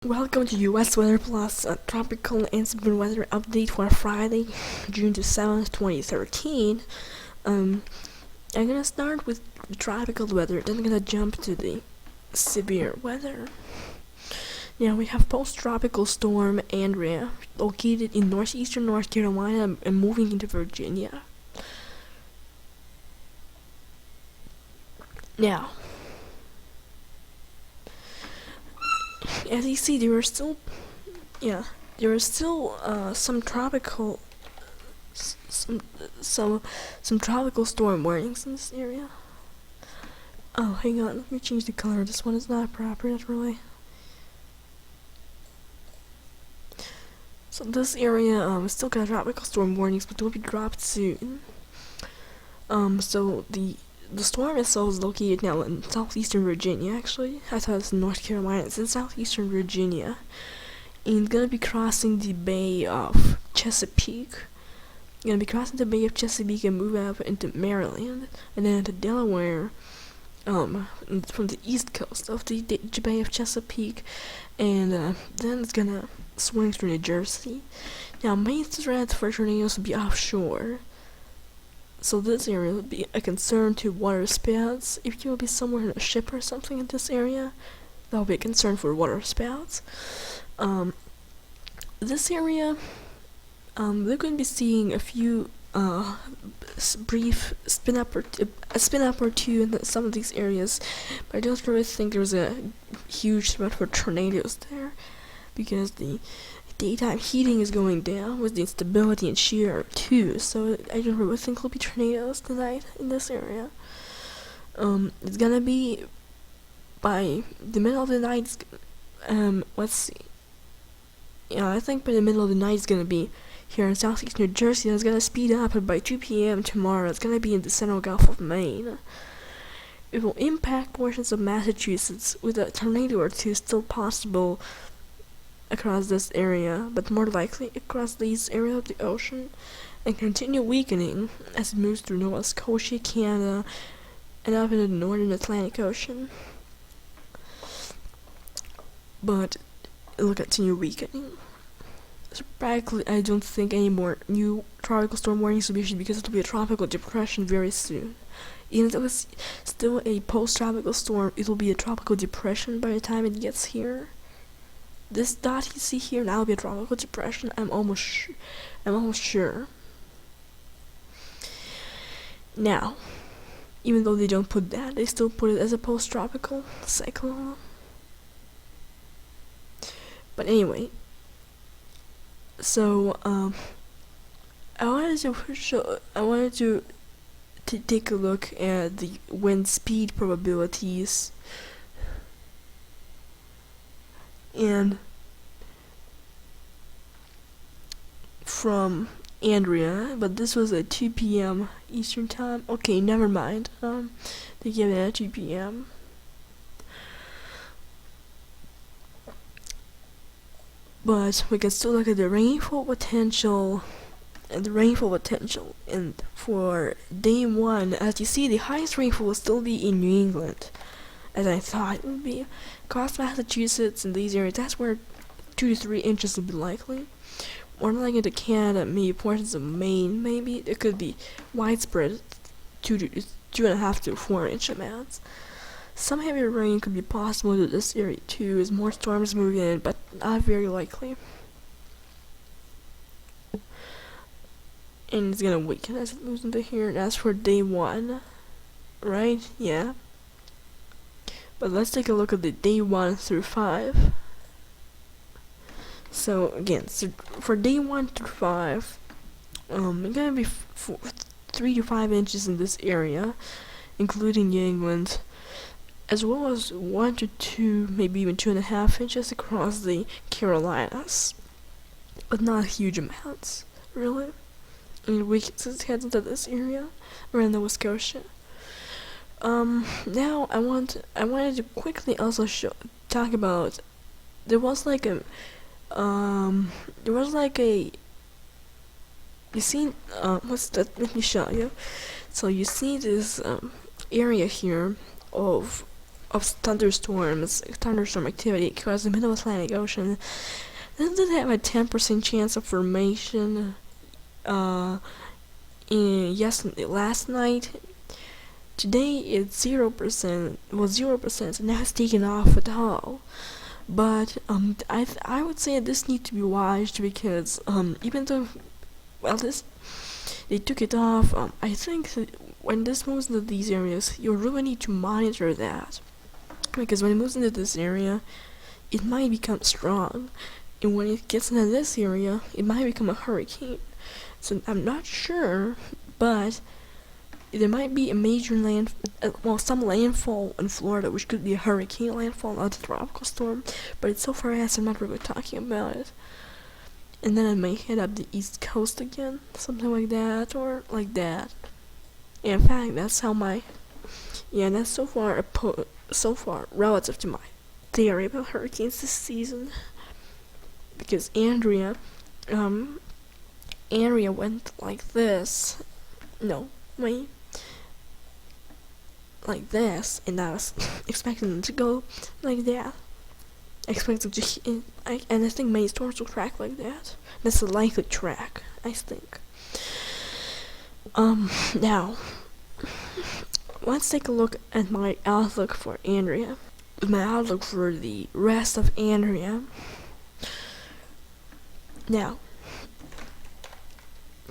Welcome to US Weather Plus, a tropical and severe weather update for Friday, June 7th, 2013. I'm gonna start with the tropical weather, then I'm gonna jump to the severe weather. Now we have post-tropical storm Andrea, located in northeastern North Carolina and moving into Virginia. Now, as you see, there are still some tropical some tropical storm warnings in this area. Oh, hang on, let me change the color. This one is not appropriate, really. So this area still got tropical storm warnings, but they'll be dropped soon. So the storm itself is located now in southeastern Virginia, actually. I thought it was in North Carolina. It's in southeastern Virginia. And it's gonna be crossing the Bay of Chesapeake. Gonna be crossing the Bay of Chesapeake and move up into Maryland, and then into Delaware, from the east coast of the Bay of Chesapeake, and then it's gonna swing through New Jersey. Now, main threat for tornadoes will be offshore. So this area would be a concern to water spouts. If you will be somewhere in a ship or something in this area, that will be a concern for water spouts. This area, we're going to be seeing a few brief a spin up or two in some of these areas, but I don't really think there's a huge threat for tornadoes there, because the daytime heating is going down with the instability and shear too, so I don't really think there'll be tornadoes tonight in this area. It's gonna be by the middle of the night. Let's see. Yeah, I think by the middle of the night it's gonna be here in southeast New Jersey, and it's gonna speed up, and by 2 p.m. tomorrow it's gonna be in the central Gulf of Maine. It will impact portions of Massachusetts, with a tornado or two still possible across this area, but more likely across these areas of the ocean, and continue weakening as it moves through Nova Scotia, Canada, and up into the northern Atlantic Ocean. But it'll continue weakening. So practically, I don't think any more new tropical storm warnings will be issued, because it'll be a tropical depression very soon. Even though it's still a post-tropical storm, it'll be a tropical depression by the time it gets here. This dot you see here now will be a tropical depression. I'm almost sure. Now, even though they don't put that, they still put it as a post-tropical cyclone. But anyway, so I wanted to take a look at the wind speed probabilities. And from Andrea, but this was at 2 p.m. Eastern time. Okay, never mind. They gave it at 2 p.m. But we can still look at the rainfall potential, and for day 1, as you see, the highest rainfall will still be in New England, as I thought it would be. Across Massachusetts and these areas, that's where 2 to 3 inches would be likely. More like into Canada, maybe portions of Maine, maybe. It could be widespread 2.5 to 4 inch amounts. Some heavy rain could be possible to this area too, as more storms move in, but not very likely. And it's gonna weaken as it moves into here. And as for day 1, right? Yeah. But let's take a look at the day 1 through 5. So again, for day 1 through 5, it's gonna be 3 to 5 inches in this area, including New England, as well as 1 to 2, maybe even 2.5 inches across the Carolinas, but not huge amounts, really. And weakens its heads into this area around Nova Scotia. Now I wanted to quickly also talk about, there was like a you see, what's that? Let me show you. So you see this area here of of thunderstorm activity across the middle Atlantic Ocean. This did have a 10% chance of formation last night. Today it's 0%, was 0%, and now it's taken off at all. But I would say this needs to be watched because even though they took it off, I think that when this moves into these areas, you really need to monitor that, because when it moves into this area, it might become strong, and when it gets into this area, it might become a hurricane. So I'm not sure, but there might be a major some landfall in Florida, which could be a hurricane landfall, not a tropical storm, but it's so far ahead, so I'm not really talking about it. And then I may head up the east coast again, something like that, or like that. In fact, that's so far relative to my theory about hurricanes this season. Because Andrea went like this. No, wait. Like this, and I was expecting them to go like that. I think many storms will track like that. That's a likely track, I think. Now, let's take a look at my outlook for Andrea. My outlook for the rest of Andrea. Now,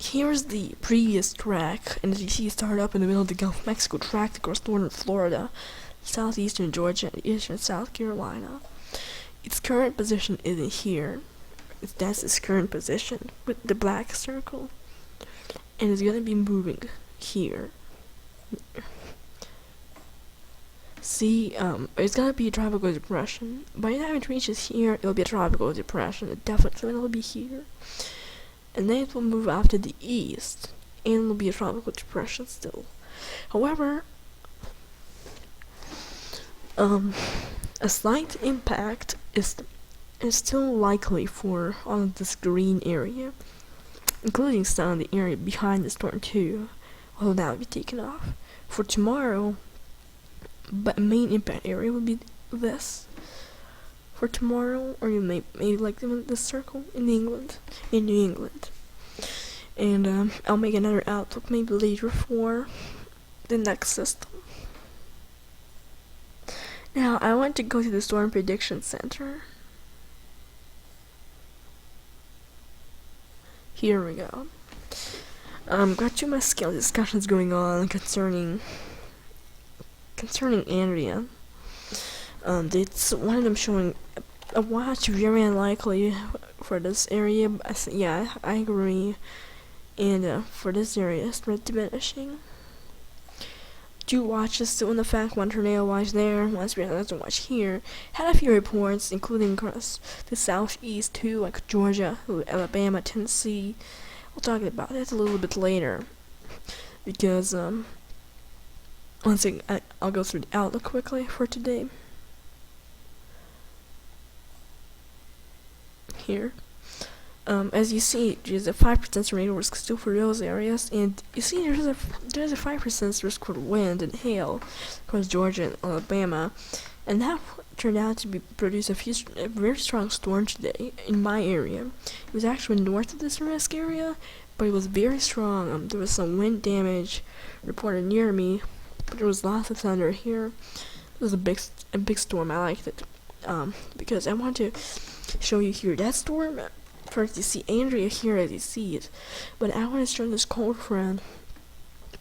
here's the previous track, and as you see, it started up in the middle of the Gulf of Mexico, tracked across northern Florida, southeastern Georgia, and eastern South Carolina. Its current position isn't here. That's its current position with the black circle, and it's gonna be moving here. See, it's gonna be a tropical depression. By the time it reaches here, it'll be a tropical depression. It definitely will be here. And then it will move off to the east, and it will be a tropical depression still. However, a slight impact is still likely for all of this green area, including some of the area behind the storm too, although that will be taken off. For tomorrow, but main impact area will be this. For tomorrow, or you may like them in this circle in New England. And I'll make another outlook maybe later for the next system. Now, I want to go to the Storm Prediction Center. Here we go. Got two my scale discussions going on concerning Andrea. It's one of them showing a watch very unlikely for this area. I agree. And for this area, it's diminishing. Two watches still in effect, one tornado watch there, one another watch here. Had a few reports, including across the southeast too, like Georgia, Alabama, Tennessee. We'll talk about that a little bit later. Because, once again, I'll go through the outlook quickly for today. Here. As you see, there's a 5% tornado risk still for those areas, and you see there's a 5% risk for wind and hail across Georgia and Alabama, and that turned out to produce a very strong storm today in my area. It was actually north of this risk area, but it was very strong. There was some wind damage reported near me, but there was lots of thunder here. It was a big storm. I liked it because I want to show you here that storm. First, you see Andrea here as you see it, but I want to show this cold front.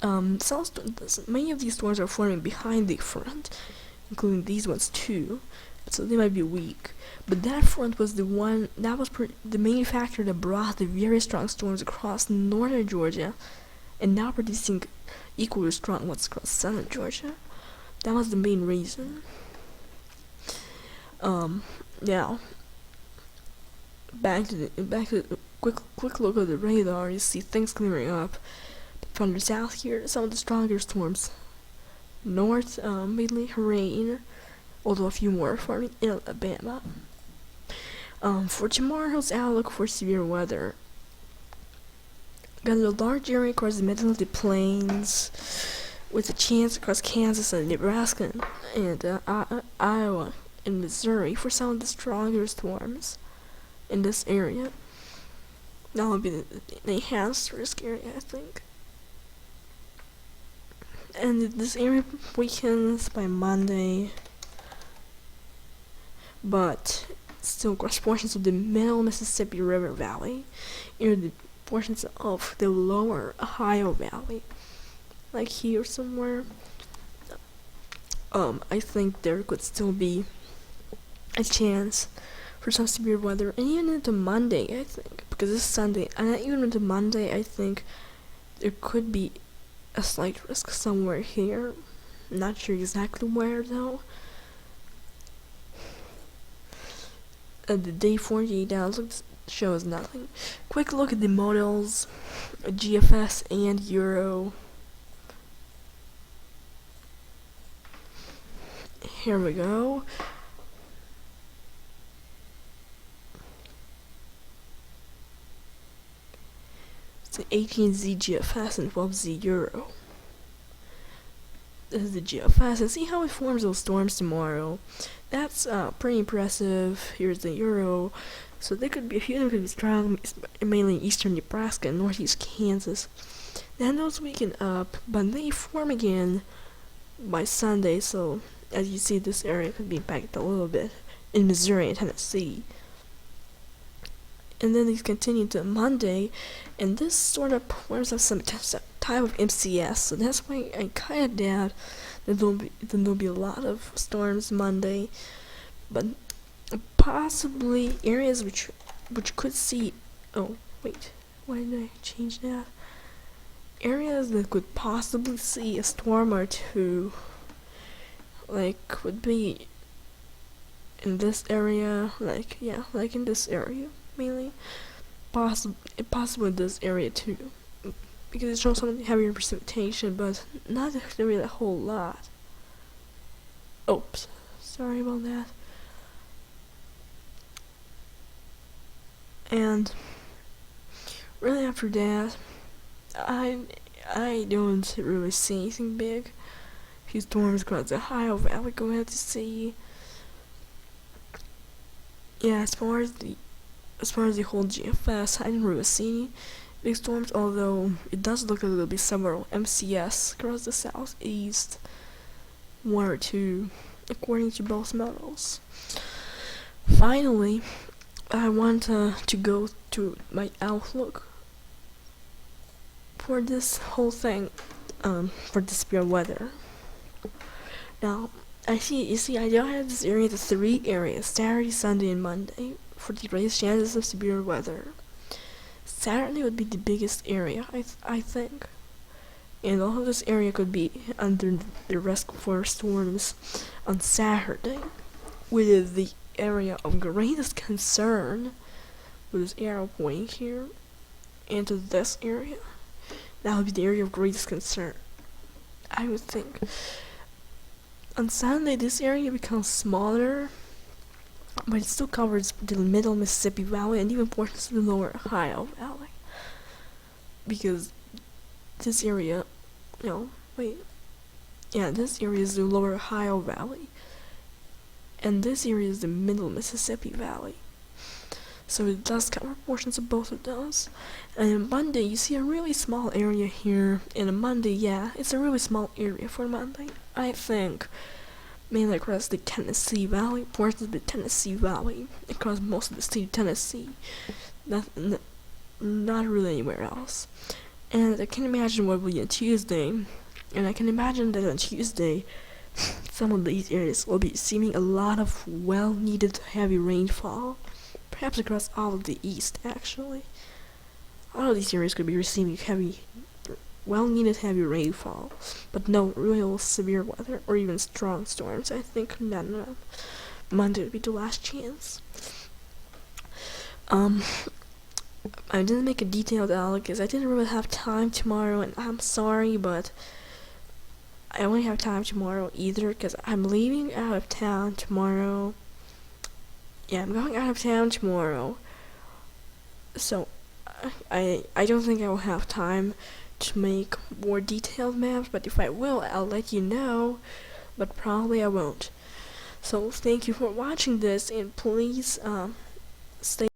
Many of these storms are forming behind the front, including these ones too, so they might be weak. But that front was the one that was the main factor that brought the very strong storms across northern Georgia, and now producing equally strong ones across southern Georgia. That was the main reason. Now. Back to the quick look at the radar. You see things clearing up. From the south here, some of the stronger storms. North, mainly rain, although a few more forming in Alabama. For tomorrow's outlook for severe weather. Got a large area across the middle of the plains with a chance across Kansas and Nebraska and Iowa and Missouri for some of the stronger storms in this area. That would be the enhanced risk area, I think. And this area weakens by Monday, but still across portions of the middle Mississippi River Valley, near the portions of the lower Ohio Valley, like here somewhere. I think there could still be a chance for some severe weather, and even into Monday, I think, because it's Sunday, and even into Monday, I think there could be a slight risk somewhere here. Not sure exactly where though. The day 48 outlook shows nothing. Quick look at the models, GFS and Euro. Here we go. It's the 18Z GFS and 12Z Euro. This is the GFS, and see how it forms those storms tomorrow. That's pretty impressive. Here's the Euro. So there could be a few of them could be strong, mainly in eastern Nebraska and northeast Kansas. Then those weaken up, but they form again by Sunday, so as you see, this area could be impacted a little bit in Missouri and Tennessee. And then these continue to Monday, and this sort of forms up some type of MCS, so that's why I kind of doubt that there'll be a lot of storms Monday, but possibly areas which could see. Oh wait, why did I change that? Areas that could possibly see a storm or two, like would be in this area, like in this area mainly, possibly this area too, because it shows some heavier precipitation, but not really a whole lot. Oops, sorry about that. And really after that, I don't really see anything big. A few storms across the Ohio Valley going out to sea. Yeah, as far as the whole GFS, I didn't really see any big storms, although it does look like there'll be several MCS across the southeast, one or two, according to both models. Finally, I want to go to my outlook for this whole thing, for the severe weather. Now, you see, I don't have this area to 3 areas, Saturday, Sunday, and Monday, for the greatest chances of severe weather. Saturday would be the biggest area, I think. And all of this area could be under the risk for storms on Saturday, with the area of greatest concern, with this arrow pointing here, into this area. That would be the area of greatest concern, I would think. On Sunday, this area becomes smaller, but it still covers the middle Mississippi Valley and even portions of the lower Ohio Valley. Because this area, this area is the lower Ohio Valley, and this area is the middle Mississippi Valley. So it does cover portions of both of those. And on Monday, you see a really small area here. And on Monday, it's a really small area for Monday, I think. Mainly across the Tennessee Valley, portions of the Tennessee Valley, across most of the state of Tennessee. Not really anywhere else. And I can imagine what will be on Tuesday. And I can imagine that on Tuesday, some of these areas will be receiving a lot of well-needed heavy rainfall. Perhaps across all of the east, actually. All of these areas could be receiving well-needed heavy rainfall, but no real severe weather or even strong storms. I think that Monday would be the last chance. I didn't make a detailed outlook because I didn't really have time tomorrow, and I'm sorry, but I only have time tomorrow either because I'm leaving out of town tomorrow. Yeah, I'm going out of town tomorrow, so I don't think I will have time to make more detailed maps, but if I will, I'll let you know, but probably I won't. So thank you for watching this, and please stay